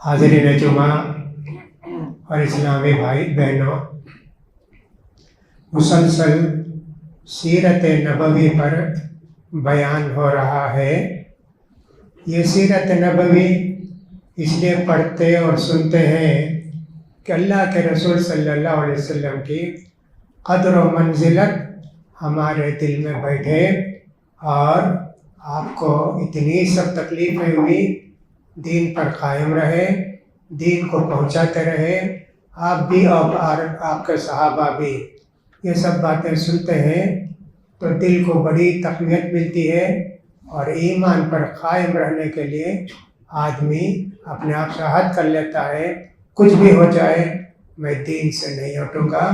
حاضرین جمعہ اور اسلامی بھائی بہنوں، مسلسل سیرت نبوی پر بیان ہو رہا ہے۔ یہ سیرت نبوی اس لیے پڑھتے اور سنتے ہیں کہ اللہ کے رسول صلی اللہ علیہ وسلم کی قدر و منزلت ہمارے دل میں بیٹھے، اور آپ کو اتنی سب تکلیفیں ہوئی، دین پر قائم رہے، دین کو پہنچاتے رہے، آپ بھی اور آپ کے صحابہ بھی۔ یہ سب باتیں سنتے ہیں تو دل کو بڑی تقویت ملتی ہے، اور ایمان پر قائم رہنے کے لیے آدمی اپنے آپ سے عہد کر لیتا ہے، کچھ بھی ہو جائے میں دین سے نہیں ہٹوں گا،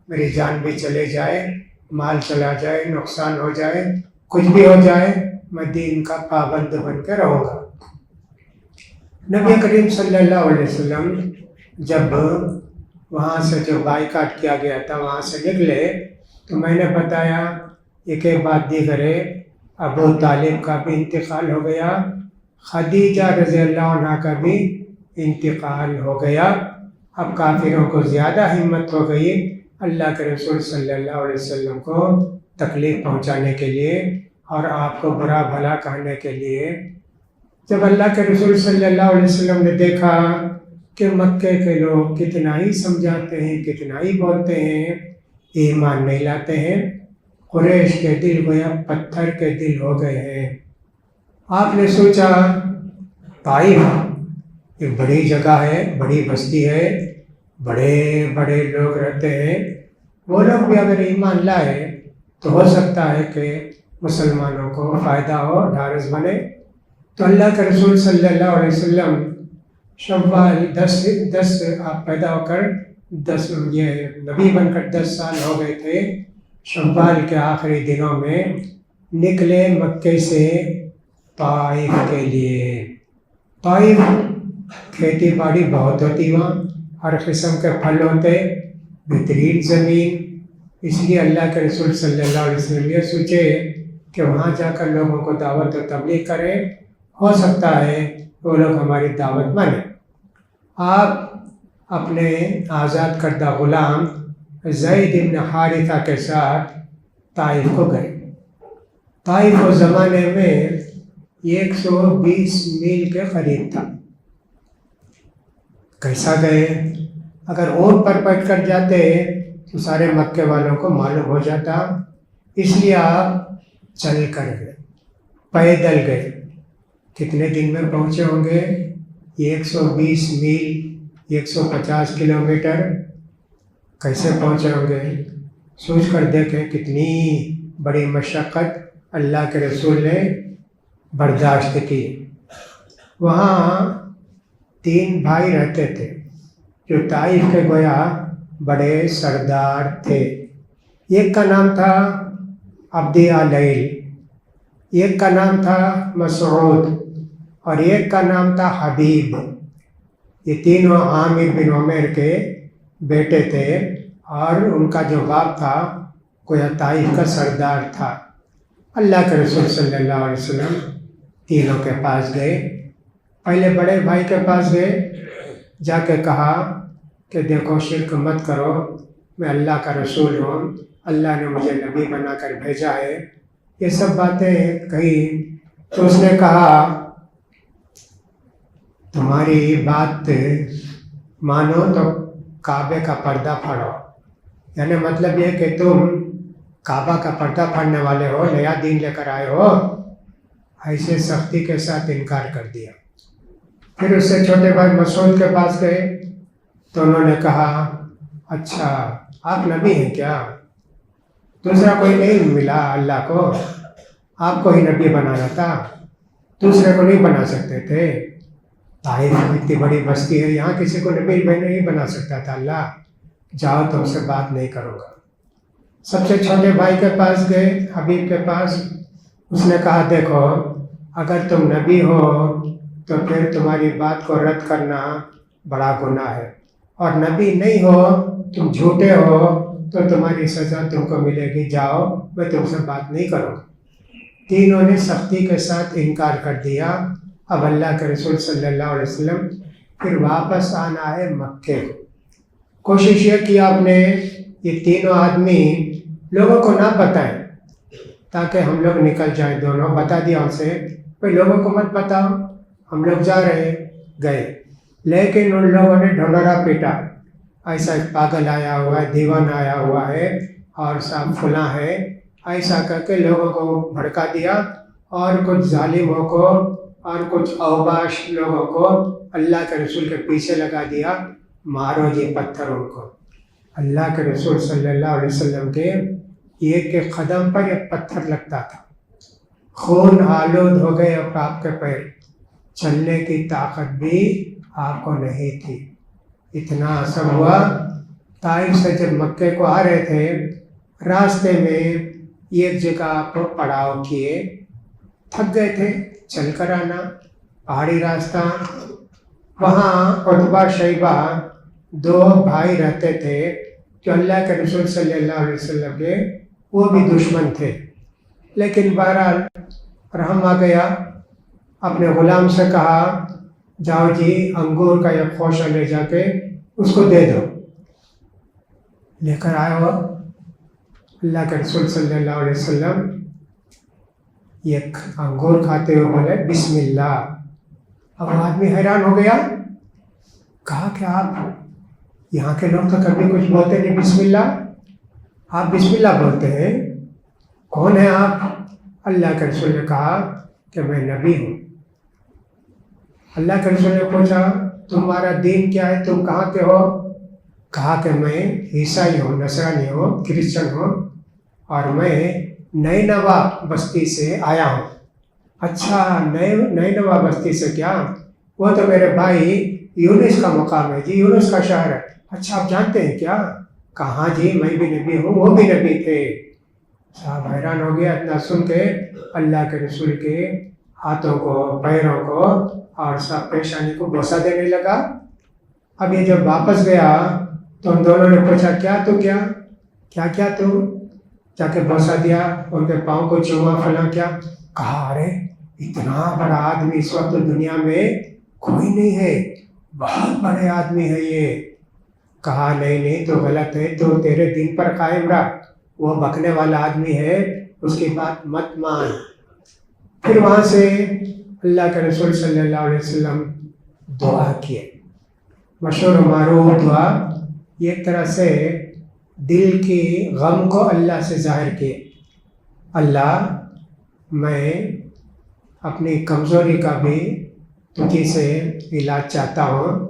میری جان بھی چلے جائے، مال چلا جائے، نقصان ہو جائے، کچھ بھی ہو جائے، میں دین کا پابند بن کے رہوں گا۔ نبی کریم صلی اللہ علیہ وسلم جب وہاں سے جو بائیکاٹ کیا گیا تھا وہاں سے نکلے تو میں نے بتایا ایک ایک بات دیگر ہے، ابو طالب کا بھی انتقال ہو گیا، خدیجہ رضی اللہ عنہ کا بھی انتقال ہو گیا۔ اب کافروں کو زیادہ ہمت ہو گئی اللہ کے رسول صلی اللہ علیہ وسلم کو تکلیف پہنچانے کے لیے اور آپ کو برا بھلا کہنے کے لیے۔ جب اللہ کے رسول صلی اللہ علیہ وسلم نے دیکھا کہ مکے کے لوگ کتنا ہی سمجھاتے ہیں، کتنا ہی بولتے ہیں، ایمان نہیں لاتے ہیں، قریش کے دل گویا پتھر کے دل ہو گئے ہیں۔ آپ نے سوچا طائف ایک بڑی جگہ ہے، بڑی بستی ہے، بڑے بڑے لوگ رہتے ہیں، وہ لوگ بھی اگر ایمان لائے تو ہو سکتا ہے کہ مسلمانوں کو فائدہ ہو، ڈھارس بنے۔ تو اللہ کے رسول صلی اللہ علیہ وسلم شوال 10 آپ پیدا ہو کر 10 یہ نبی بن کر 10 سال ہو گئے تھے، شوال کے آخری دنوں میں نکلے مکے سے طائف کے لیے۔ طائف کھیتی باڑی بہت ہوتی، وہاں ہر قسم کے پھل ہوتے، بہترین زمین، اس لیے اللہ کے رسول صلی اللہ علیہ وسلم یہ سوچے کہ وہاں جا کر لوگوں کو دعوت و تبلیغ کریں، ہو سکتا ہے وہ لوگ ہماری دعوت مانیں۔ آپ اپنے آزاد کردہ غلام زید بن حارثہ کے ساتھ طائف کو گئے۔ طائف اس زمانے میں 120 میل کے قریب تھا۔ کیسا گئے؟ اگر اونٹ پر بیٹھ کر جاتے تو سارے مکے والوں کو معلوم ہو جاتا، اس لیے آپ چل کر گئے، پیدل گئے۔ کتنے دن میں پہنچے ہوں گے؟ 120 میل، 150 کلومیٹر۔ کیسے پہنچے ہوں گے؟ سوچ کر دیکھیں کتنی بڑی مشقت اللہ کے رسول نے برداشت کی۔ وہاں 3 بھائی رہتے تھے جو طائف کے گویا بڑے سردار تھے۔ ایک کا نام تھا عبد علیل، ایک کا نام تھا مسعود، اور ایک کا نام تھا حبیب۔ یہ تینوں عامر بن عمیر کے بیٹے تھے، اور ان کا جو باپ تھا گویا طائف کا سردار تھا۔ اللہ کے رسول صلی اللہ علیہ وسلم تینوں کے پاس گئے۔ پہلے بڑے بھائی کے پاس گئے، جا کے کہا کہ دیکھو شرک مت کرو، میں اللہ کا رسول ہوں، اللہ نے مجھے نبی بنا کر بھیجا ہے، یہ سب باتیں کہی۔ تو اس نے کہا تمہاری بات مانو تو کعبے کا پردہ پھاڑو، یعنی مطلب یہ کہ تم کعبہ کا پردہ پھاڑنے والے ہو، نیا دین لے کر آئے ہو۔ ایسے سختی کے ساتھ انکار کر دیا۔ پھر اس سے چھوٹے بھائی مسعود کے پاس گئے تو انہوں نے کہا اچھا آپ نبی ہیں کیا؟ دوسرا کوئی نہیں ملا اللہ کو، آپ کو ہی نبی بنانا تھا، دوسرے کو نہیں بنا سکتے تھے؟ طائف اتنی بڑی بستی ہے، یہاں کسی کو نبی نہیں بنا سکتا تھا اللہ؟ جاؤ تم سے بات نہیں کروں گا۔ سب سے چھوٹے بھائی کے پاس گئے، حبیب کے پاس۔ اس نے کہا دیکھو اگر تم نبی ہو تو پھر تمہاری بات کو رد کرنا بڑا گناہ ہے، اور نبی نہیں ہو، تم جھوٹے ہو تو تمہاری سزا تم کو ملے گی، جاؤ میں تم سے بات نہیں کروں۔ تینوں نے سختی کے ساتھ انکار کر دیا۔ اب اللہ کے رسول صلی اللہ علیہ وسلم پھر واپس آنا ہے مکے کو۔ کوشش یہ کی آپ نے یہ تینوں آدمی لوگوں کو نہ بتائیں تاکہ ہم لوگ نکل جائیں دونوں۔ بتا دیا ان سے بھائی لوگوں کو مت بتاؤ، ہم لوگ جا رہے ہیں، گئے۔ لیکن ان لوگوں نے ڈھنڈورا پیٹا، ایسا ایک پاگل آیا ہوا ہے، دیوانہ آیا ہوا ہے اور سب فلاں ہے، ایسا کر کے لوگوں کو بھڑکا دیا اور کچھ ظالموں کو اور کچھ اوباش لوگوں کو اللہ کے رسول کے پیچھے لگا دیا، مارو جی پتھر ان کو۔ اللہ کے رسول صلی اللہ علیہ وسلم کے ایک ایک قدم پر ایک پتھر لگتا تھا، خون آلود ہو گئے اور آپ کے پیر، چلنے کی طاقت بھی آپ کو نہیں تھی۔ اتنا اثر ہوا، طائف سے جب مکے کو آ رہے تھے، راستے میں ایک جگہ آپ پڑاؤ کیے، تھک گئے تھے، چل کر آنا، پہاڑی راستہ۔ وہاں عتبہ شیبہ دو بھائی رہتے تھے جو اللہ کے رسول صلی اللہ علیہ وسلم کے وہ بھی دشمن تھے، لیکن بہرحال رحم آ گیا، اپنے غلام سے کہا جاؤ جی انگور کا ایک خوشہ لے جا کے اس کو دے دو۔ لے کر آئے ہو اللہ کے رسول صلی اللہ علیہ وسلم، ایک انگور کھاتے ہوئے بولے بسم اللہ۔ اب وہ آدمی حیران ہو گیا، کہا کہ آپ یہاں کے لوگ تو کبھی کچھ بولتے نہیں بسم اللہ، آپ بسم اللہ بولتے ہیں، کون ہیں آپ؟ اللہ کے رسول نے کہا کہ میں نبی ہوں۔ اللہ کے رسول نے پوچھا تمہارا دین کیا ہے، تم کہاں کے ہو؟ کہا کہ میں عیسائی ہوں، نصرانی ہوں، کرسچن ہوں، اور میں نینوا بستی سے آیا ہوں۔ اچھا نینوا بستی سے کیا؟ وہ تو میرے بھائی یونس کا مقام ہے جی، یونس کا شہر ہے۔ اچھا آپ جانتے ہیں کیا؟ کہاں جی میں بھی نبی ہوں، وہ بھی نبی تھے۔ صاحب حیران ہو گیا اتنا سن کے، اللہ کے رسول کے ہاتھوں کو، پیروں کو اور سب پیشانی کو بوسہ دینے لگا۔ اب یہ جب واپس گیا تو ان دونوں نے پوچھا کیا تو کیا تو جا کے بوسہ دیا، ان کے پاؤں کو چوما، فلاں کیا؟ کہا ارے اتنا بڑا آدمی اس وقت دنیا میں کوئی نہیں ہے، بہت بڑے آدمی ہے یہ۔ کہا نہیں تو غلط ہے، تو تیرے دین پر قائم رہ، وہ بکنے والا آدمی ہے، اس کی بات مت مان۔ پھر وہاں سے اللہ کے رسول صلی اللہ علیہ وسلم دعا کیے، مشہور و معروف دعا، ایک طرح سے دل کی غم کو اللہ سے ظاہر کیے، اللہ میں اپنی کمزوری کا بھی تجھی سے علاج چاہتا ہوں،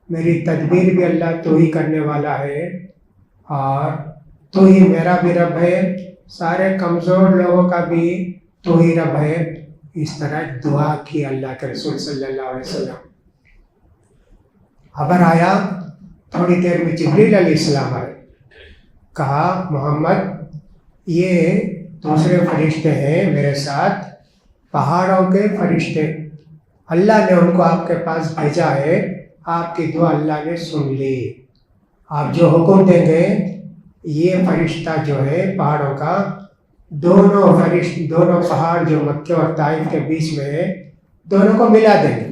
میری تدبیر بھی اللہ تو ہی کرنے والا ہے، اور تو ہی میرا بھی رب ہے، سارے کمزور لوگوں کا بھی تو ہی رب ہے۔ اس طرح دعا کی اللہ کے رسول صلی اللہ علیہ وسلم۔ خبر آیا، تھوڑی دیر میں جبریل علیہ السلام آئے، کہا محمد یہ دوسرے فرشتے ہیں میرے ساتھ، پہاڑوں کے فرشتے، اللہ نے ان کو آپ کے پاس بھیجا ہے، آپ کی دعا اللہ نے سن لی، آپ جو حکم دیں گے یہ فرشتہ جو ہے پہاڑوں کا، دونوں پہاڑ جو مکہ اور طائف کے بیچ میں ہے، دونوں کو ملا دیں گے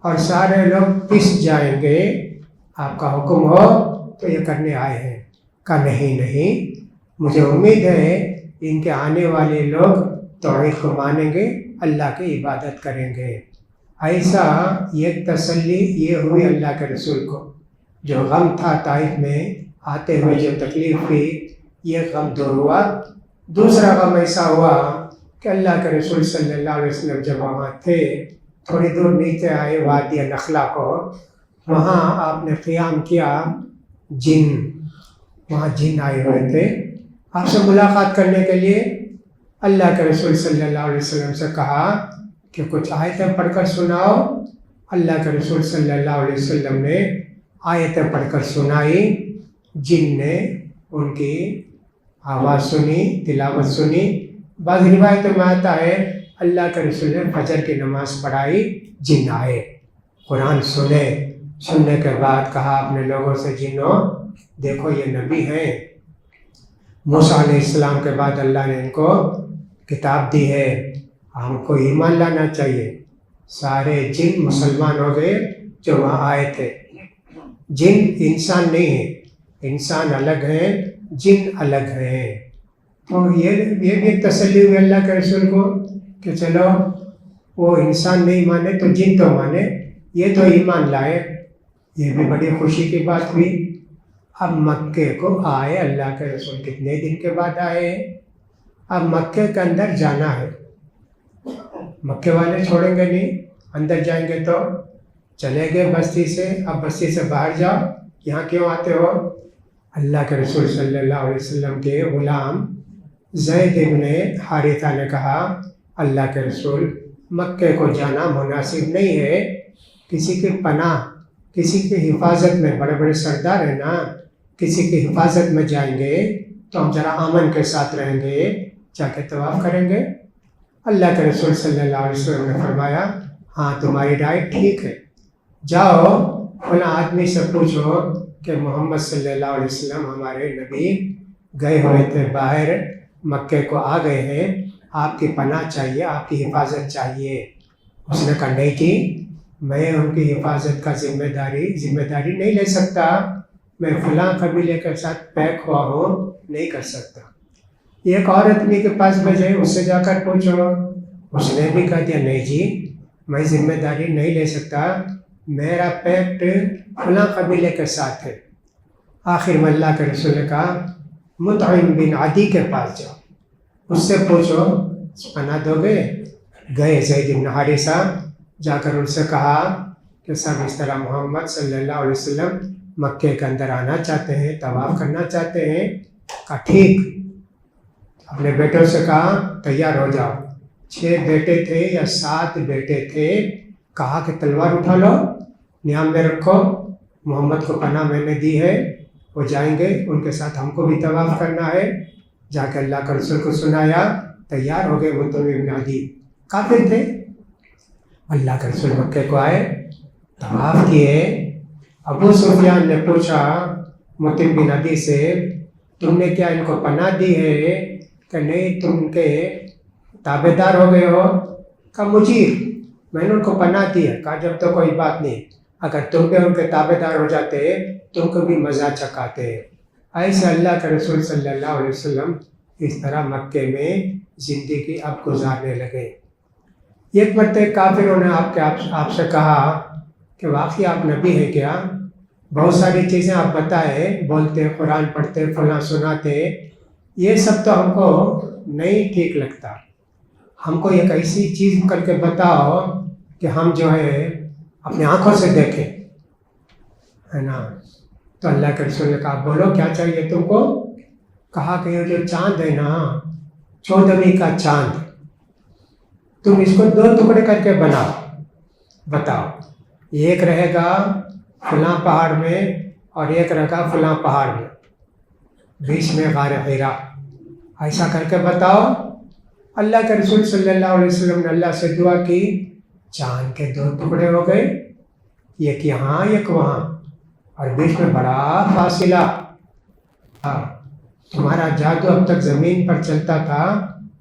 اور سارے لوگ پس جائیں گے، آپ کا حکم ہو تو یہ کرنے آئے ہیں۔ کہا نہیں، مجھے امید ہے ان کے آنے والے لوگ توحید کو مانیں گے، اللہ کی عبادت کریں گے۔ ایسا ایک تسلی یہ ہوئی اللہ کے رسول کو، جو غم تھا طائف میں آتے ہوئے، جو تکلیف ہوئی، یہ غم دور ہوا۔ دوسرا غم ایسا ہوا کہ اللہ کے رسول صلی اللہ علیہ وسلم جب وہاں تھے، تھوڑی دور نیچے آئے وادی نخلا کو، وہاں آپ نے قیام کیا، وہاں جن آئے ہوئے تھے آپ سے ملاقات کرنے کے لیے۔ اللہ کے رسول صلی اللہ علیہ وسلم سے کہا کہ کچھ آیتیں پڑھ کر سناؤ۔ اللہ کے رسول صلی اللہ علیہ وسلم نے آیتیں پڑھ کر سنائی، جن نے ان کی آواز سنی، تلاوت سنی۔ بعض روایتوں میں آتا ہے اللہ کے رسول نے فجر کی نماز پڑھائی، جن آئے، قرآن سننے کے بعد کہا اپنے لوگوں سے، جنوں دیکھو یہ نبی ہیں، موسیٰ علیہ السلام کے بعد اللہ نے ان کو کتاب دی ہے، ہم کو ایمان لانا چاہیے۔ سارے جن مسلمان ہو گئے جو وہاں آئے تھے. جن انسان نہیں ہیں، انسان الگ ہیں، جن الگ ہیں. تو یہ بھی تسلی ہوئی اللہ کے رسول کو کہ چلو وہ انسان نہیں مانے تو جن تو مانے، یہ تو ایمان لائے. یہ بھی بڑی خوشی کی بات ہوئی. اب مکے کو آئے اللہ کے رسول، کتنے دن کے بعد آئے. اب مکے کے اندر جانا ہے. مکے والے چھوڑیں گے نہیں، اندر جائیں گے تو چلے گئے بستی سے. اب بستی سے باہر جاؤ، یہاں کیوں آتے ہو؟ اللہ کے رسول صلی اللہ علیہ وسلم کے غلام زید ابن حارثہ نے کہا اللہ کے رسول مکے کو جانا مناسب نہیں ہے. کسی کی پناہ، کسی کی حفاظت میں، بڑے بڑے سردار ہیں نا، کسی کی حفاظت میں جائیں گے تو ہم ذرا امن کے ساتھ رہیں گے، جا کے طواف کریں گے. اللہ کے رسول صلی اللہ علیہ وسلم نے فرمایا ہاں تمہاری رائے ٹھیک ہے، جاؤ فلاں آدمی سے پوچھو کہ محمد صلی اللہ علیہ وسلم ہمارے نبی گئے ہوئے تھے باہر، مکے کو آ گئے ہیں، آپ کی پناہ چاہیے، آپ کی حفاظت چاہیے. اس نے کہا نہیں جی، میں ان کی حفاظت کا ذمہ داری نہیں لے سکتا، میں فلاں قبیلے کے ساتھ پیک ہوا ہوں، نہیں کر سکتا. ایک اور آدمی کے پاس بھیجے، اس سے جا کر پوچھو. اس نے بھی کہہ دیا نہیں جی، میں ذمہ داری نہیں لے سکتا، میرا پیکٹ فلاں قبیلے کے ساتھ ہے. آخر میں اللہ کے رسول نے کہا مطعم بن عدی کے پاس جاؤ، اس سے پوچھو پناہ دو گے. گئے زید بن حارثہ، جا کر ان سے کہا کہ سب اس طرح محمد صلی اللہ علیہ وسلم مکے کے اندر آنا چاہتے ہیں، طواف کرنا چاہتے ہیں. کہا ٹھیک. اپنے بیٹوں سے کہا تیار ہو جاؤ. 6 بیٹے تھے یا 7 بیٹے تھے. کہا کہ تلوار اٹھا لو، نیام میں رکھو، محمد کو پناہ میں نے دی ہے، وہ جائیں گے، ان کے ساتھ ہم کو بھی طواف کرنا ہے. جا کے اللہ کے رسول کو سنایا، تیار ہو گئے. مطعم بن عدی کافر تھے. اللہ کے رسول مکے کو آئے، طواف کیے. ابو سفیان نے پوچھا مطعم بن عدی سے تم نے کیا ان کو پناہ دی ہے کہ نہیں، تم ان کے تابع دار ہو گئے ہو؟ کہا مجیر، میں نے ان کو پناہ دی ہے. کہا جب تو کوئی بات نہیں، اگر تم بھی ان کے تابع دار ہو جاتے تم کو بھی مزہ چکھاتے. ایسے اللہ کے رسول صلی اللہ علیہ وسلم اس طرح مکے میں زندگی اب گزارنے لگے. ایک مرتبہ کافروں نے آپ سے کہا کہ واقعی آپ نبی ہیں کیا؟ بہت ساری چیزیں آپ بتائے، بولتے، قرآن پڑھتے، فلاں سناتے، یہ سب تو ہم کو نہیں ٹھیک لگتا. ہم کو ایک ایسی چیز کر کے بتاؤ کہ ہم جو ہے اپنے آنکھوں سے دیکھیں، ہے نا. تو اللہ کے رسول نے کہا بولو کیا چاہیے تم کو؟ کہا کہ یہ جو چاند ہے نا، 14ویں کا چاند، تم اس کو 2 ٹکڑے کر کے بتاؤ. ایک رہے گا فلاں پہاڑ میں اور ایک رہے گا فلاں پہاڑ میں، بیچ میں غار حرا. ایسا کر کے بتاؤ. اللہ کے رسول صلی اللہ علیہ وسلم نے اللہ سے دعا کی، چاند کے 2 ٹکڑے ہو گئے، ایک یہاں ایک وہاں، اور بیچ میں بڑا فاصلہ. تمہارا جادو اب تک زمین پر چلتا تھا،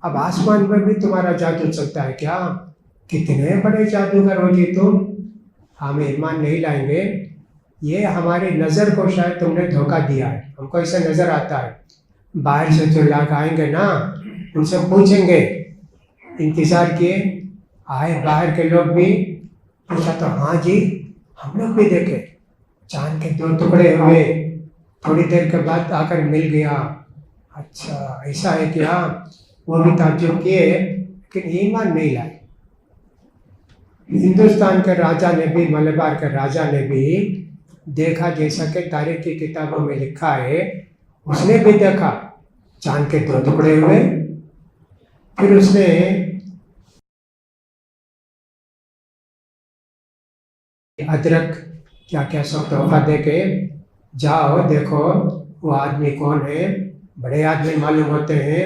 اب آسمان پر بھی تمہارا جادو چلتا ہے کیا؟ کتنے بڑے جادوگر ہو جی تم. ہم ایمان نہیں لائیں گے. یہ ہماری نظر کو شاید تم نے دھوکہ دیا ہے، ہم کو ایسا نظر آتا ہے. باہر سے جو لوگ آئیں گے نا، ان سے پوچھیں گے. انتظار کیے، آئے باہر کے لوگ بھی، پوچھا تو ہاں جی ہم لوگ بھی دیکھے چاند کے 2 ٹکڑے ہوئے. تھوڑی دیر کے بعد آ کر مل گیا. اچھا ایسا ہے کیا؟ وہ بھی تعجب کیے لیکن ایمان نہیں لائے. ہندوستان کے راجا نے بھی، ملبار کے راجا نے بھی دیکھا، جیسا کہ تاریخ کی کتابوں میں لکھا ہے، اس نے بھی دیکھا چاند کے 2 ٹکڑے ہوئے. پھر اس نے ادرک کیا کیا سب تحفہ دے کے جاؤ دیکھو وہ آدمی کون ہے، بڑے آدمی معلوم ہوتے ہیں،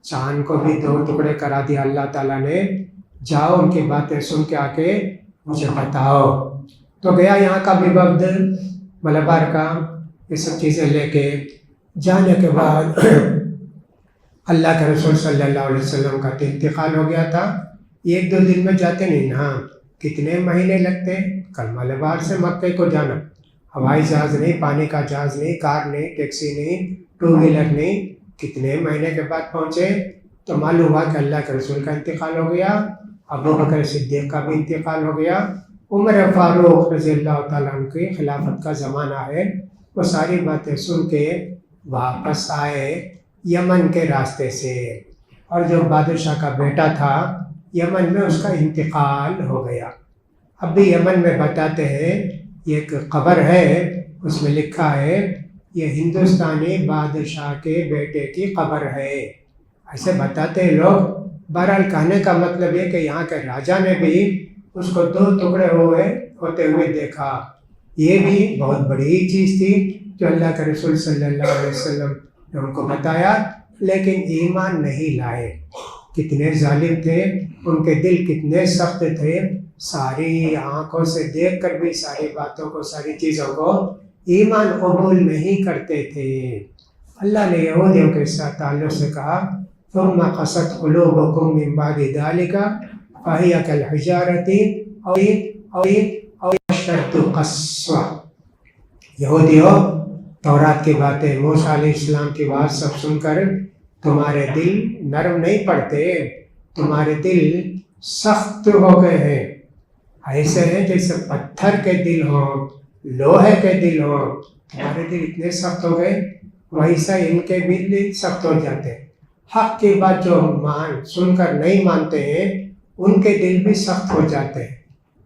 چاند کو بھی 2 ٹکڑے کرا دیا اللہ تعالیٰ نے، جاؤ ان کی باتیں سن کے آ کے مجھے بتاؤ. تو گیا یہاں کا بھی وفد ملبار کا، یہ سب چیزیں لے کے. جانے کے بعد اللہ کے رسول صلی اللہ علیہ وسلم کا تو انتقال ہو گیا تھا. 1-2 دن میں جاتے نہیں نا، کتنے مہینے لگتے. کلمہ لے باہر سے مکے کو جانا، ہوائی جہاز نہیں، پانی کا جہاز نہیں، کار نہیں، ٹیکسی نہیں، ٹو ویلر نہیں، کتنے مہینے کے بعد پہنچے تو معلوم ہوا کہ اللہ کے رسول کا انتقال ہو گیا، ابو بکر صدیق کا بھی انتقال ہو گیا، عمر فاروق رضی اللہ تعالیٰ عنہ کی خلافت کا زمانہ ہے۔ وہ ساری باتیں سن کے واپس آئے یمن کے راستے سے، اور جو بادشاہ کا بیٹا تھا یمن میں اس کا انتقال ہو گیا۔ اب بھی یمن میں بتاتے ہیں یہ ایک قبر ہے، اس میں لکھا ہے یہ ہندوستانی بادشاہ کے بیٹے کی قبر ہے، ایسے بتاتے ہیں لوگ۔ بہرحال کہنے کا مطلب یہ کہ یہاں کے راجا نے بھی اس کو دو ٹکڑے ہوتے ہوئے دیکھا، یہ بھی بہت بڑی چیز تھی جو اللہ کے رسول صلی اللہ علیہ وسلم نے ان کو بتایا، لیکن ایمان نہیں لائے۔ کتنے ظالم تھے، ان کے دل کتنے سخت تھے، ساری آنکھوں سے دیکھ کر بھی ساری باتوں کو، ساری چیزوں کو ایمان قبول نہیں کرتے تھے۔ اللہ نے یہودیوں کے ساتھ تعلق سے کہا ثم قست قلوبکم من بعد ذلک فہی کالحجارۃ او اشد قسوہ۔ یہودیوں، تورات کی باتیں، موسیٰ علیہ السلام کی بات سب سن کر تمہارے دل نرم نہیں پڑتے، تمہارے دل سخت ہو گئے ہیں، ایسے ہیں جیسے پتھر کے دل ہوں، لوہے کے دل ہوں، تمہارے دل اتنے سخت ہو گئے، ویسا ان کے بھی دل سخت ہو جاتے ہیں۔ حق کی بات جو سن کر نہیں مانتے ہیں ان کے دل بھی سخت ہو جاتے ہیں،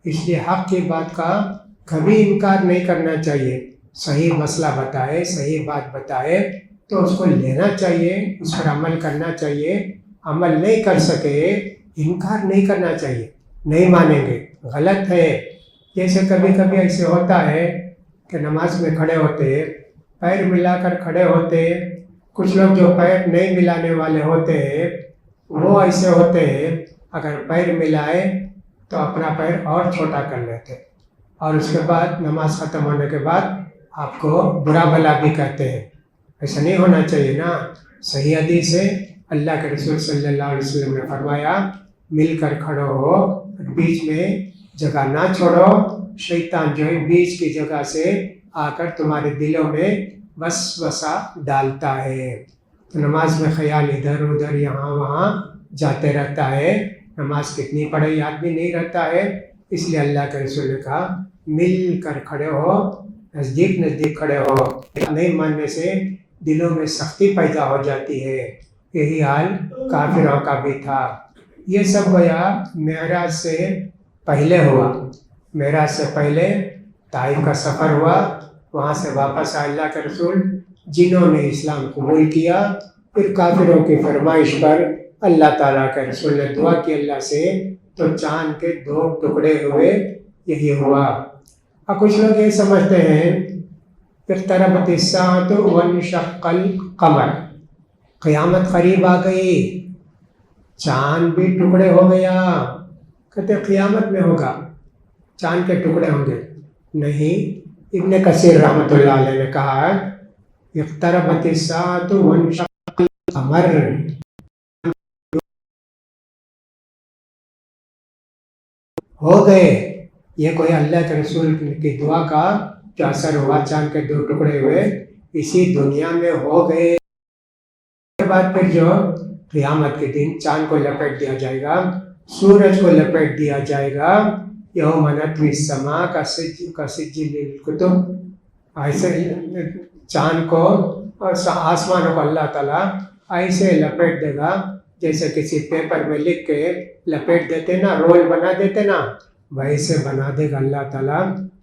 اس لیے حق کی بات کا کبھی انکار نہیں کرنا چاہیے۔ صحیح مسئلہ بتائے، صحیح بات بتائے تو اس کو لینا چاہیے، اس پر عمل کرنا چاہیے، عمل نہیں کر سکے انکار نہیں کرنا چاہیے، نہیں مانیں گے غلط ہے۔ جیسے کبھی کبھی ایسے ہوتا ہے کہ نماز میں کھڑے ہوتے، پیر ملا کر کھڑے ہوتے، کچھ لوگ جو پیر نہیں ملانے والے ہوتے ہیں وہ ایسے ہوتے ہیں، اگر پیر ملائے تو اپنا پیر اور چھوٹا کر لیتے، اور اس کے بعد نماز ختم ہونے کے بعد آپ کو برا بھلا بھی کہتے ہیں۔ ایسا نہیں ہونا چاہیے نا۔ صحیح حدیث ہے، اللہ کے رسول صلی اللہ علیہ وسلم نے فرمایا مل کر کھڑو ہو، بیچ میں جگہ نہ چھوڑو، شیطان جو ہے بیچ کی جگہ سے آ کر تمہارے دلوں میں وسوسہ ڈالتا ہے، تو نماز میں خیال ادھر ادھر یہاں وہاں جاتے رہتا ہے، نماز کتنی پڑھے یاد بھی نہیں رہتا ہے۔ اس لیے اللہ کے رسول نے کہا مل کر کھڑے ہو، نزدیک نزدیک کھڑے ہو، نہیں ماننے سے دلوں میں سختی پیدا ہو جاتی ہے۔ یہی حال کافروں کا بھی تھا۔ یہ سب گویا معراج سے پہلے ہوا، معراج سے پہلے طائف کا سفر ہوا، وہاں سے واپس آئے اللہ کے رسول، جنہوں نے اسلام قبول کیا، پھر کافروں کی فرمائش پر اللہ تعالیٰ کے رسول نے دعا کی اللہ سے، تو چاند کے دو ٹکڑے ہوئے، یہی ہوا۔ اب کچھ لوگ یہ سمجھتے ہیں اقتربت الساعۃ وانشق القمر، قیامت قریب آ گئی، چاند بھی ٹکڑے ہو گیا، کہتے قیامت میں ہوگا چاند کے ٹکڑے ہوں گے، نہیں۔ ابن کثیر رحمۃ اللہ علیہ نے کہا اقتربت الساعۃ وانشق القمر، ہو گئے، یہ کوئی اللہ کے رسول کی دعا کا جو اثر ہوا، چاند کے دو ٹکڑے ہوئے اسی دنیا میں ہو گئے۔ اس کے بعد پھر جو قیامت کے دن چاند کو لپیٹ دیا جائے گا، سورج کو لپیٹ دیا جائے گا، یوم نطوی السماء کسجل الکتب، ایسے چاند کو اور آسمانوں کو اللہ تعالیٰ ایسے لپیٹ دے گا جیسے کسی پیپر میں لکھ کے لپیٹ دیتے نا، رول بنا دیتے نا، ویسے بنا دے گا اللہ تعالیٰ۔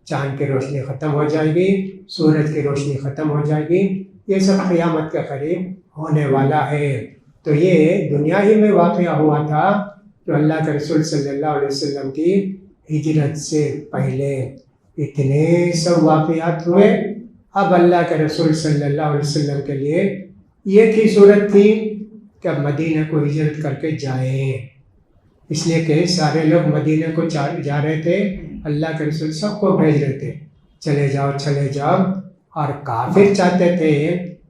چاند کی روشنی ختم ہو جائے گی، سورج کی روشنی ختم ہو جائے گی، یہ سب قیامت کے قریب ہونے والا ہے۔ تو یہ دنیا ہی میں واقعہ ہوا تھا جو اللہ کے رسول صلی اللہ علیہ وسلم کی ہجرت سے پہلے اتنے سب واقعات ہوئے۔ اب اللہ کے رسول صلی اللہ علیہ وسلم کے لیے یہ کی صورت تھی کہ اب مدینہ کو ہجرت کر کے جائیں، اس لیے کہ سارے لوگ مدینہ کو جا رہے تھے، اللہ کے رسول سب کو بھیج رہے تھے چلے جاؤ چلے جاؤ، اور کافر چاہتے تھے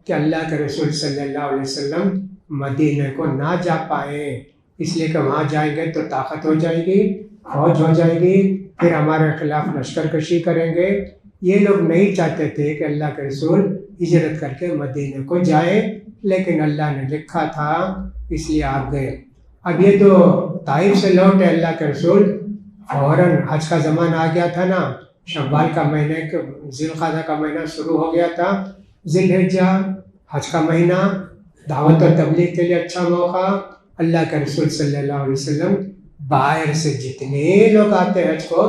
کہ اللہ کے رسول صلی اللہ علیہ وسلم مدینہ کو نہ جا پائیں، اس لیے کہ وہاں جائیں گے تو طاقت ہو جائے گی، فوج ہو جائے گی، پھر ہمارے خلاف لشکر کشی کریں گے. یہ لوگ نہیں چاہتے تھے کہ اللہ کے رسول ہجرت کر کے مدینے کو جائیں، لیکن اللہ نے لکھا تھا اس لیے آپ گئے. اب یہ تو طائف سے لوٹے اللہ کے رسول، فوراً حج کا زمانہ آ گیا تھا نا، شوال کا مہینے ذی القعدہ کا مہینہ شروع ہو گیا تھا، ذی الحجہ حج کا مہینہ، دعوت و تبلیغ کے لیے اچھا موقع. اللہ کے رسول صلی اللہ علیہ وسلم باہر سے جتنے لوگ آتے حج کو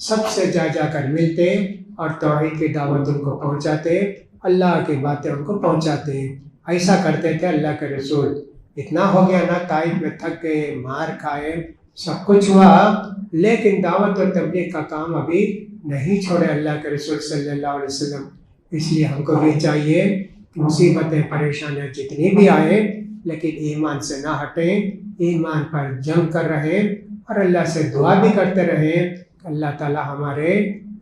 سب سے جا کر ملتے اور توحید کی دعوت ان کو پہنچاتے، اللہ کی باتیں ان کو پہنچاتے. ایسا کرتے تھے اللہ کے رسول. اتنا ہو گیا نا، طائف میں تھک گئے، مار کھائے، سب کچھ ہوا، لیکن دعوت و تبلیغ کا کام ابھی نہیں چھوڑے اللہ کے رسول صلی اللہ علیہ وسلم. اس لیے ہم کو بھی چاہیے کہ مصیبتیں پریشانیاں جتنی بھی آئیں لیکن ایمان سے نہ ہٹیں، ایمان پر جنگ کر رہیں اور اللہ سے دعا بھی کرتے رہیں کہ اللہ تعالی ہمارے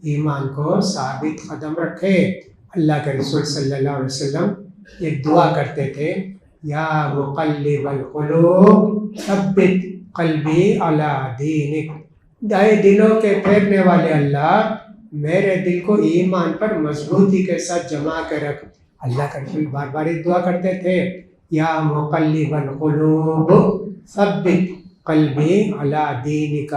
ایمان کو ثابت قدم رکھے. اللہ کے رسول صلی اللہ علیہ وسلم ایک دعا کرتے تھے، یا مقلب القلوب ثبت قلبی علی دینک. دائیں دلوں کے پھیرنے والے اللہ، میرے دل کو ایمان پر مضبوطی کے ساتھ جما کے رکھ. اللہ کا رسول بار بار ایک دعا کرتے تھے، یا مقلب القلوب ثبت قلبی علی دینک.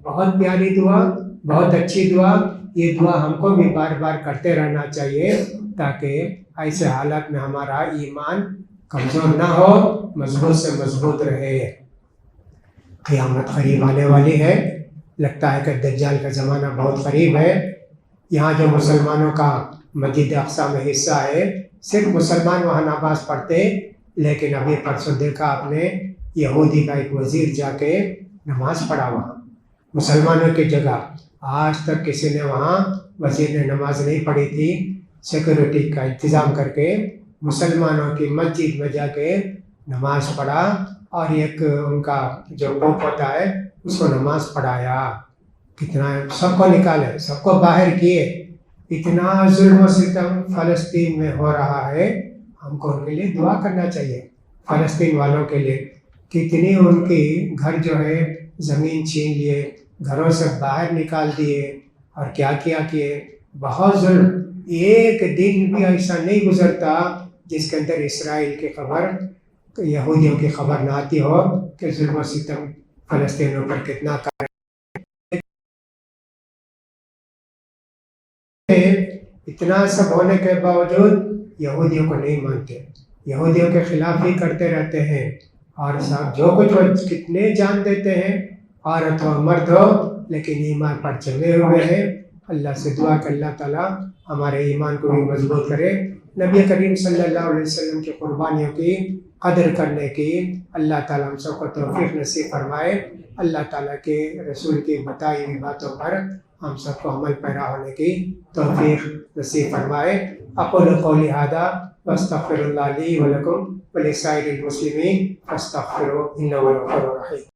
بہت پیاری دعا، بہت اچھی دعا. یہ دعا ہم کو بھی بار بار کرتے رہنا چاہیے تاکہ ایسے حالات میں ہمارا ایمان کمزور نہ ہو، مضبوط سے مضبوط رہے. قیامت قریب آنے والی ہے، لگتا ہے کہ دجال کا زمانہ بہت قریب ہے. یہاں جو مسلمانوں کا مسجد اقصی میں حصہ ہے، صرف مسلمان وہاں نماز پڑھتے، لیکن ابھی پرسوں دیکھا آپ نے یہودی کا ایک وزیر جا کے نماز پڑھا وہاں مسلمانوں کی جگہ. آج تک کسی نے وہاں وزیر نے نماز نہیں پڑھی تھی. سیکورٹی کا انتظام کر کے مسلمانوں کی مسجد میں جا کے نماز پڑھا اور ایک ان کا جو پوپ ہوتا ہے اس کو نماز پڑھایا. کتنا سب کو نکالے، سب کو باہر کیے. اتنا ظلم و ستم فلسطین میں ہو رہا ہے، ہم کو ان کے لیے دعا کرنا چاہیے. فلسطین والوں کے لیے کتنی ان کی گھر جو ہے زمین چھین لیے، گھروں سے باہر نکال دیے اور کیا کیے. بہت ظلم. ایک دن بھی ایسا نہیں گزرتا جس کے اندر اسرائیل کی خبر، یہودیوں کی خبر نہ آتی ہو کہ ظلم و ستم فلسطینیوں پر کتنا کر. اتنا سب ہونے کے باوجود یہودیوں کو نہیں مانتے، یہودیوں کے خلاف ہی کرتے رہتے ہیں. اور سب جو کچھ وہ کتنے جان دیتے ہیں، عورت ہو مرد ہو، لیکن ایمان پر جمے ہوئے ہیں. اللہ سے دعا کہ اللہ تعالیٰ ہمارے ایمان کو بھی مضبوط کرے. نبی کریم صلی اللہ علیہ وسلم کی قربانیوں کی قدر کرنے کی اللہ تعالیٰ ہم سب کو توفیق نصیب فرمائے. اللہ تعالیٰ کے رسول کی بتائی ہوئی باتوں پر ہم سب کو عمل پیرا ہونے کی توفیق نصیب فرمائے. اقول قولی ھذا واستغفر اللہ لی ولکم ولسائر المسلمین فاستغفروہ انہ هو الغفور الرحیم.